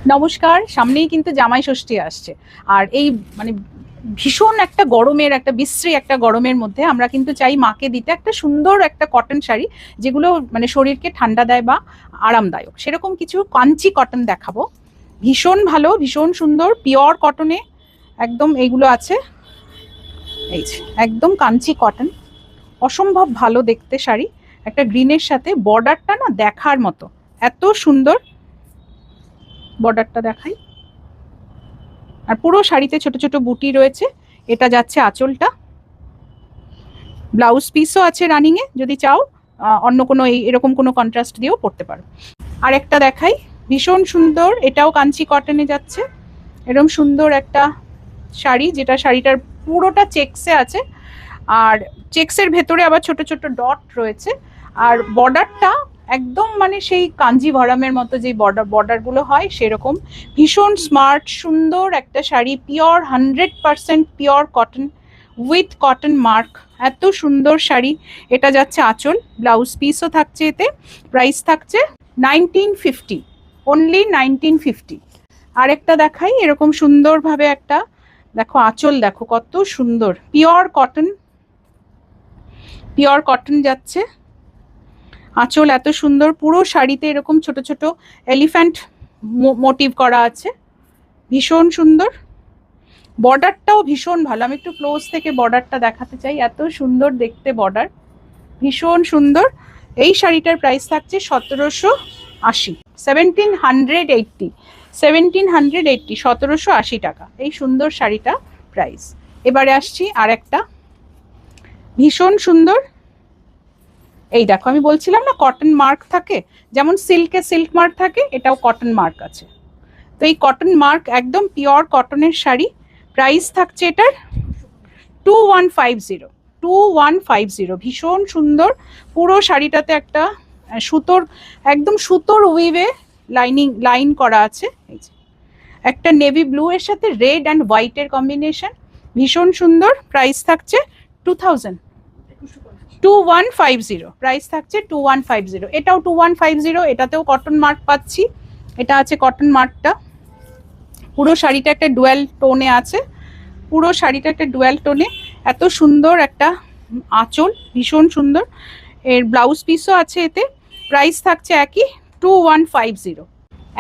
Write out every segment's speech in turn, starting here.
নমস্কার, সামনেই কিন্তু জামাই ষষ্ঠী আসছে। আর এই মানে ভীষণ একটা গরমের, একটা বিশ্রী একটা গরমের মধ্যে আমরা কিন্তু চাই মাকে দিতে একটা সুন্দর একটা কটন শাড়ি, যেগুলো মানে শরীরকে ঠান্ডা দেয় বা আরামদায়ক। সেরকম কিছু কাঞ্চি কটন দেখাবো। ভীষণ ভালো, ভীষণ সুন্দর, পিওর কটনে একদম এইগুলো আছে। এই যে একদম কাঞ্চি কটন, অসম্ভব ভালো দেখতে শাড়ি। একটা গ্রিনের সাথে বর্ডারটা না দেখার মতো, এত সুন্দর বর্ডারটা দেখাই। আর পুরো শাড়িতে ছোট ছোট বুটি রয়েছে। এটা যাচ্ছে আঁচলটা, ব্লাউজ পিসও আছে রানিং এ, যদি চাও অন্য কোনো এরকম কোনো কন্ট্রাস্ট দিয়েও পরতে পারো। আর একটা দেখাই, ভীষণ সুন্দর, এটাও কাঞ্চি কটনে যাচ্ছে। এরকম সুন্দর একটা শাড়ি, যেটা শাড়িটার পুরোটা চেক্সে আছে, আর চেক্সের ভেতরে আবার ছোট ছোট ডট রয়েছে। আর বর্ডারটা একদম মানে সেই কাঞ্জিভরমের মতো যে বর্ডারগুলো হয় সেরকম। ভীষণ স্মার্ট সুন্দর একটা sari, pure 100% pure cotton with cotton mark. এত সুন্দর শাড়ি। এটা যাচ্ছে আঁচল, ব্লাউজ পিসও থাকছে এতে। প্রাইস থাকছে 1950, অনলি 1950। আরেকটা দেখাই, এরকম সুন্দরভাবে একটা দেখো আঁচল, দেখো কত সুন্দর, পিওর কটন, পিওর কটন যাচ্ছে। আঁচল এত সুন্দর, পুরো শাড়িতে এরকম ছোট ছোট এলিফ্যান্ট মোটিভ করা আছে, ভীষণ সুন্দর। বর্ডারটাও ভীষণ ভালো, আমি একটু ক্লোজ থেকে বর্ডারটা দেখাতে চাই, এত সুন্দর দেখতে বর্ডার, ভীষণ সুন্দর। এই শাড়িটার প্রাইস থাকছে 1780, 1780, 1780, 1780 টাকা এই সুন্দর শাড়িটা প্রাইস। এবারে আসছি আর একটা ভীষণ সুন্দর, এই দেখো আমি বলছিলাম না কটন মার্ক থাকে, যেমন সিল্কে সিল্ক মার্ক থাকে, এটাও কটন মার্ক আছে। তো এই কটন মার্ক একদম পিওর কটনের শাড়ি। প্রাইস থাকছে এটার 2150, 2150। ভীষণ সুন্দর, পুরো শাড়িটাতে একটা সুতোর, একদম সুতোর উইভে লাইন করা আছে। এই যে একটা নেভি ব্লু এর সাথে রেড অ্যান্ড হোয়াইটের কম্বিনেশন, ভীষণ সুন্দর। প্রাইস থাকছে 2150, প্রাইস থাকছে 2150। এটাও 2150, এটাতেও কটন মার্ক পাচ্ছি। এটা আছে কটন মার্কটা, পুরো শাড়িটা একটা ডুয়াল টোনে আছে, পুরো শাড়িটা একটা ডুয়াল টোনে। এত সুন্দর একটা আঁচল, ভীষণ সুন্দর। এর ব্লাউজ পিসও আছে এতে। প্রাইস থাকছে একই 2150।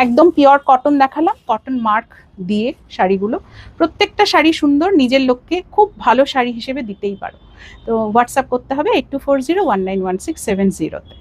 একদম পিওর কটন দেখালাম, কটন মার্ক দিয়ে শাড়িগুলো। প্রত্যেকটা শাড়ি সুন্দর, নিজের লোককে খুব ভালো শাড়ি হিসেবে দিতেই পারো। তো হোয়াটসঅ্যাপ করতে হবে 8240191670-তে।